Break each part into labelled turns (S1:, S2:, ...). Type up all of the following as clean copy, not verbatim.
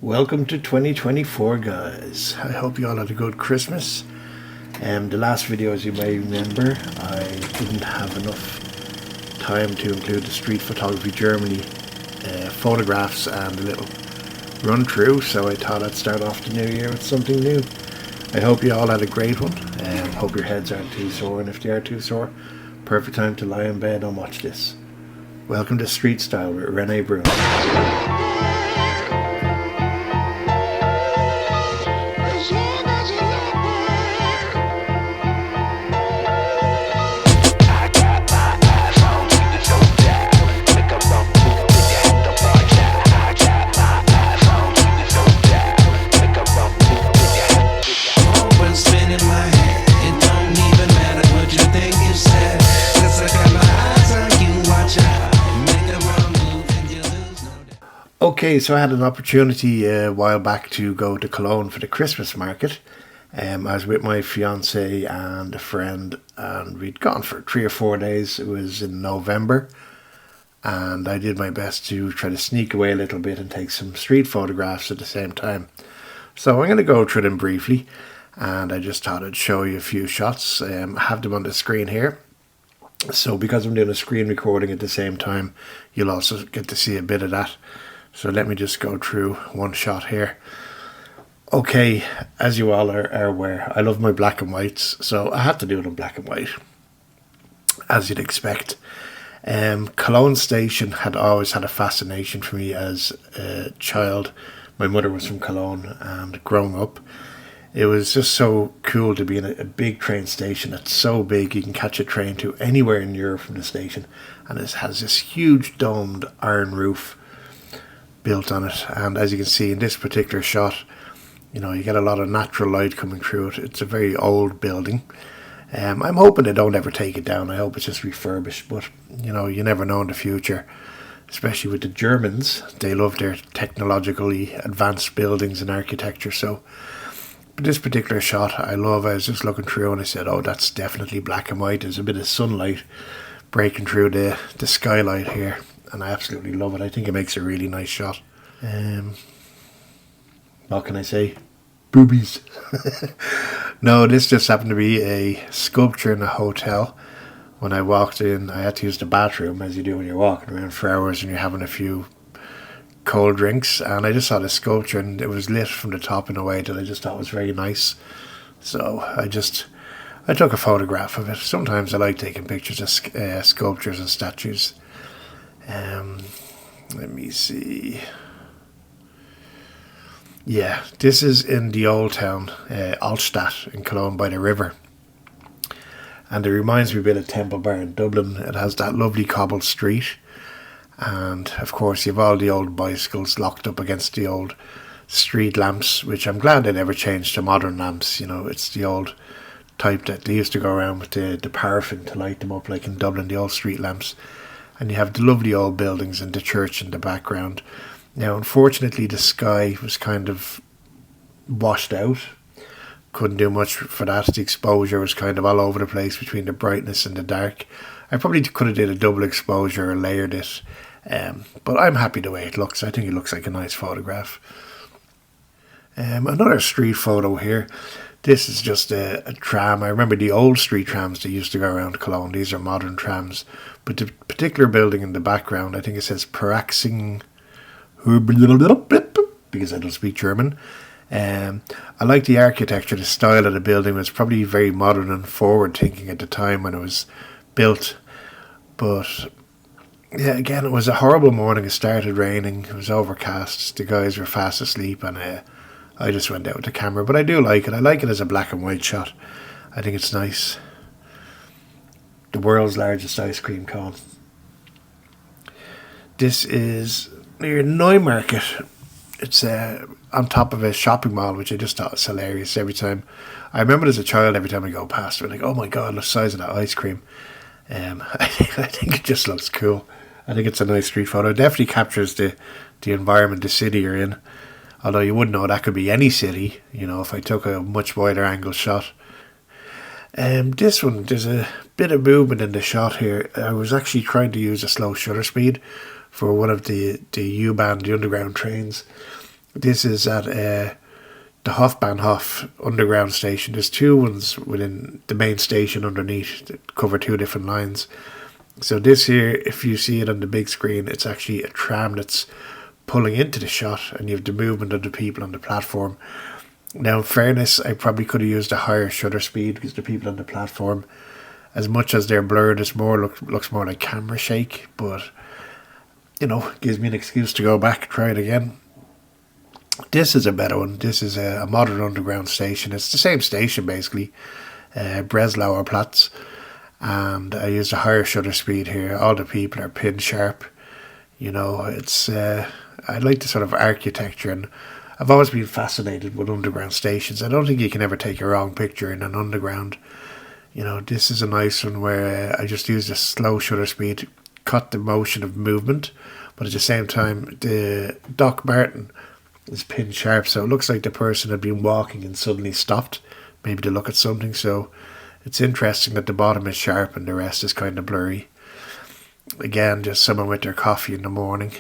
S1: Welcome to 2024, guys. I hope you all had a good Christmas. The last video, as you may remember, I didn't have enough time to include the Street Photography Germany photographs and a little run through, so I thought I'd start off the new year with something new. I hope you all had a great one. Hope your heads aren't too sore, and if they are too sore, perfect time to lie in bed and watch this. Welcome to Street Style with Rene Bruno. Okay, so I had an opportunity a while back to go to Cologne for the Christmas market. I was with my fiance and a friend, and we'd gone for 3 or 4 days. It was in November, and I did my best to try to sneak away a little bit and take some street photographs at the same time. So I'm going to go through them briefly, and I just thought I'd show you a few shots. I have them on the screen here. So because I'm doing a screen recording at the same time, you'll also get to see a bit of that. So let me just go through one shot here. Okay, as you all are aware, I love my black and whites, so I had to do it in black and white, as you'd expect. Cologne station had always had a fascination for me as a child. My mother was from Cologne, and growing up, it was just so cool to be in a big train station that's so big you can catch a train to anywhere in Europe from the station, and it has this huge domed iron roof built on it. And as you can see in this particular shot, you know, you get a lot of natural light coming through it. It's a very old building. I'm hoping they don't ever take it down. I hope it's just refurbished, but you know, you never know in the future, especially with the Germans. They love their technologically advanced buildings and architecture. So but this particular shot I love. I was just looking through and I said, oh, that's definitely black and white. There's a bit of sunlight breaking through the skylight here, and I absolutely love it. I think it makes a really nice shot. What can I say? Boobies. No, this just happened to be a sculpture in a hotel. When I walked in, I had to use the bathroom, as you do when you're walking around for hours and you're having a few cold drinks, and I just saw this sculpture and it was lit from the top in a way that I just thought was very nice. So I took a photograph of it. Sometimes I like taking pictures of sculptures and statues. Let me see. Yeah, this is in the old town, Altstadt in Cologne by the river. And it reminds me a bit of Temple Bar in Dublin. It has that lovely cobbled street. And of course you have all the old bicycles locked up against the old street lamps, which I'm glad they never changed to modern lamps. You know, it's the old type that they used to go around with the paraffin to light them up, like in Dublin, the old street lamps. And you have the lovely old buildings and the church in the background. Now, unfortunately, the sky was kind of washed out. Couldn't do much for that. The exposure was kind of all over the place between the brightness and the dark. I probably could have did a double exposure or layered it. But I'm happy the way it looks. I think it looks like a nice photograph. Another street photo here. This is just a tram. I remember the old street trams that used to go around Cologne. These are modern trams. But the particular building in the background, I think it says Praxing, because I don't speak German. I like the architecture. The style of the building was probably very modern and forward thinking at the time when it was built. But yeah, again, it was a horrible morning. It started raining. It was overcast. The guys were fast asleep, and I just went out with the camera. But I do like it. I like it as a black and white shot. I think it's nice. The world's largest ice cream cone. This is near Neumarket. It's on top of a shopping mall, which I just thought was hilarious every time. I remember as a child, every time I go past, I'm like, oh my god, the size of that ice cream. I think it just looks cool. I think it's a nice street photo. It definitely captures the environment, the city you're in. Although you wouldn't know that could be any city, you know, if I took a much wider angle shot. This one, there's a bit of movement in the shot here. I was actually trying to use a slow shutter speed for one of the U-Bahn, the underground trains. This is at the Hofbahnhof underground station. There's two ones within the main station underneath that cover two different lines. So this here, if you see it on the big screen, it's actually a tram that's pulling into the shot, and you have the movement of the people on the platform. Now, in fairness, I probably could have used a higher shutter speed because the people on the platform, as much as they're blurred, it's looks more like camera shake. But gives me an excuse to go back and try it again. This is a better one. This is a modern underground station. It's the same station basically, Breslauer Platz, and I used a higher shutter speed here. All the people are pin sharp. It's I like the sort of architecture, and I've always been fascinated with underground stations. I don't think you can ever take a wrong picture in an underground. This is a nice one where I just used a slow shutter speed, cut the motion of movement, but at the same time the Doc Martin is pin sharp, so it looks like the person had been walking and suddenly stopped, maybe to look at something. So it's interesting that the bottom is sharp and the rest is kind of blurry. Again, just someone with their coffee in the morning,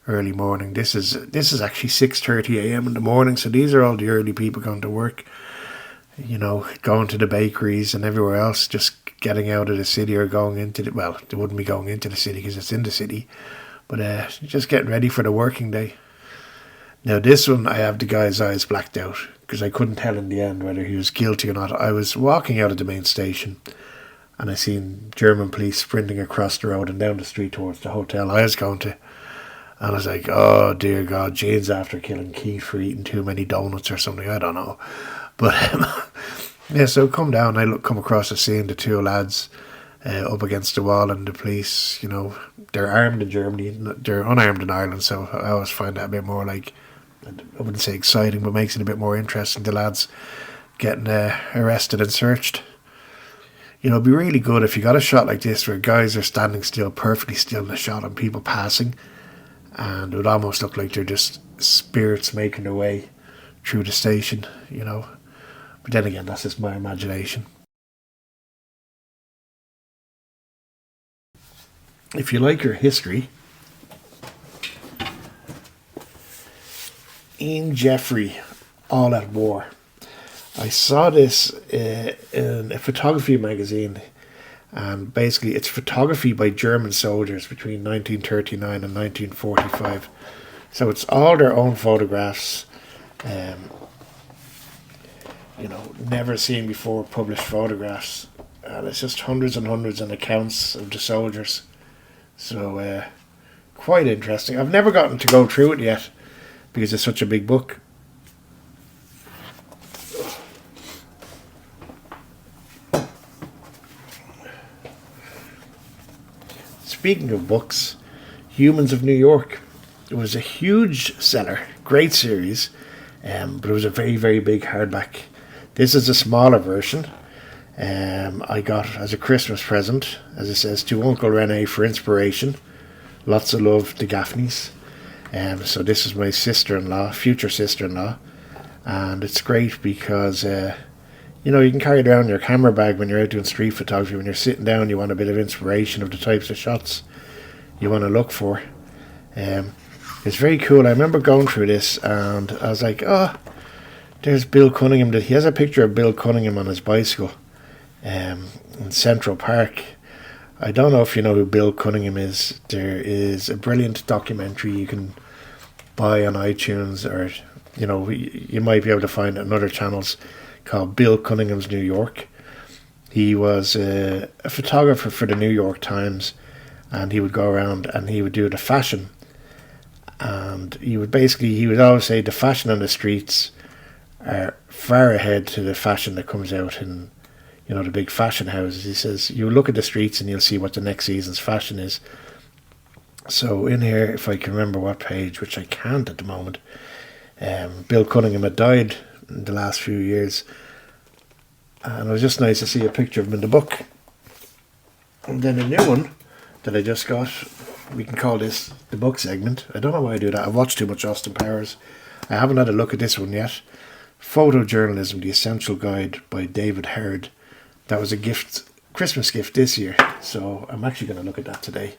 S1: early morning. This is actually 6:30 a.m. in the morning, so these are all the early people going to work, going to the bakeries and everywhere else, just getting out of the city or going into they wouldn't be going into the city because it's in the city, but just getting ready for the working day. Now this one, I have the guy's eyes blacked out because I couldn't tell in the end whether he was guilty or not. I was walking out of the main station and I seen German police sprinting across the road and down the street towards the hotel I was going to. And I was like, oh dear God, Jane's after killing Keith for eating too many donuts or something, I don't know. But yeah, so come down, come across the scene, the two lads up against the wall, and the police, they're armed in Germany, they're unarmed in Ireland, so I always find that a bit more like, I wouldn't say exciting, but makes it a bit more interesting, the lads getting arrested and searched. It'd be really good if you got a shot like this where guys are standing still, perfectly still in the shot, and people passing, and it would almost look like they're just spirits making their way through the station, But then again, that's just my imagination. If you like your history, Ian Jeffrey, All at War. I saw this in a photography magazine, and basically it's photography by German soldiers between 1939 and 1945. So it's all their own photographs, never seen before published photographs, and it's just hundreds and hundreds of accounts of the soldiers. So quite interesting. I've never gotten to go through it yet because it's such a big book. Speaking of books, Humans of New York. It was a huge seller, great series, but it was a very, very big hardback. This is a smaller version. I got as a Christmas present, as it says, to Uncle Rene for inspiration. Lots of love, the Gaffneys. So this is my sister-in-law, future sister-in-law, and it's great because you can carry it around in your camera bag when you're out doing street photography. When you're sitting down, you want a bit of inspiration of the types of shots you want to look for. It's very cool. I remember going through this and I was like, oh, there's Bill Cunningham. He has a picture of Bill Cunningham on his bicycle in Central Park. I don't know if you know who Bill Cunningham is. There is a brilliant documentary you can buy on iTunes, or you might be able to find it on other channels, called Bill Cunningham's New York. He was a photographer for the New York Times, and he would go around and he would do the fashion, and he would always say the fashion on the streets are far ahead to the fashion that comes out in the big fashion houses. He says you look at the streets and you'll see what the next season's fashion is. So in here, if I can remember what page, which I can't at the moment, Bill Cunningham had died in the last few years, and it was just nice to see a picture of him in the book. And then a new one that I just got, we can call this the book segment. I don't know why I do that. I've watched too much Austin Powers. I haven't had a look at this one yet. Photojournalism, The Essential Guide by David Herd. That was a Christmas gift this year, so I'm actually going to look at that today.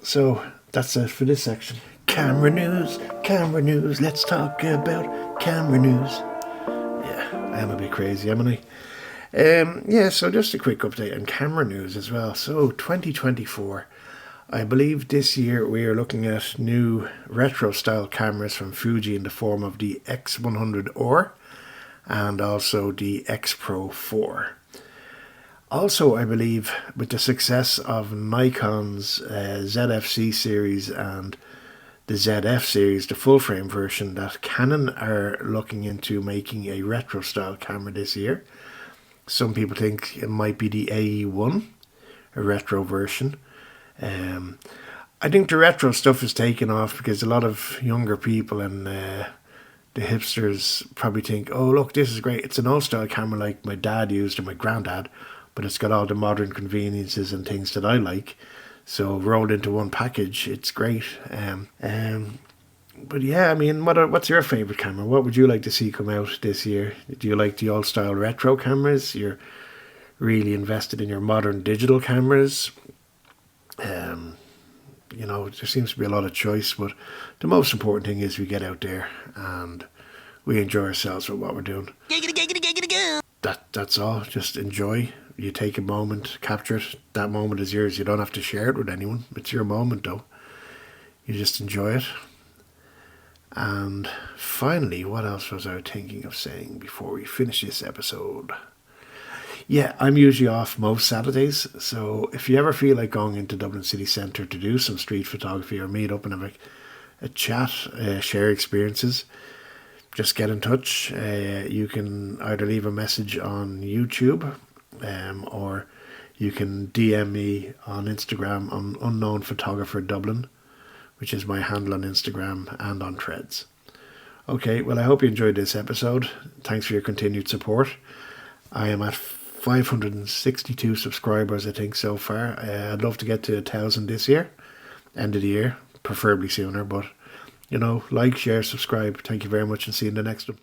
S1: So that's it for this section. Camera news, let's talk about camera news. Yeah, I'm a bit crazy, am I? Yeah, so just a quick update on camera news as well. So 2024, I believe this year we are looking at new retro style cameras from Fuji in the form of the X100R and also the X Pro 4. Also, I believe with the success of Nikon's ZFC series and the ZF series, the full frame version, that Canon are looking into making a retro style camera this year. Some people think it might be the AE1, a retro version. I think the retro stuff is taking off because a lot of younger people and the hipsters probably think, oh look, this is great. It's an old style camera like my dad used or my granddad, but it's got all the modern conveniences and things that I like. So rolled into one package, it's great. But yeah, I mean, what's your favourite camera? What would you like to see come out this year? Do you like the old style retro cameras? You're really invested in your modern digital cameras? You know, there seems to be a lot of choice, but the most important thing is we get out there and we enjoy ourselves with what we're doing. That's all. Just enjoy. You take a moment, capture it. That moment is yours. You don't have to share it with anyone. It's your moment, though. You just enjoy it. And finally, what else was I thinking of saying before we finish this episode? Yeah, I'm usually off most Saturdays, so if you ever feel like going into Dublin city centre to do some street photography or meet up and have a chat, share experiences, just get in touch. You can either leave a message on YouTube or you can DM me on Instagram on Unknown Photographer Dublin, which is my handle on Instagram and on Threads. Okay, well, I hope you enjoyed this episode. Thanks for your continued support. I am at 562 subscribers, I think, so far. I'd love to get to 1,000 this year, end of the year, preferably sooner. But, you know, like, share, subscribe. Thank you very much and see you in the next one.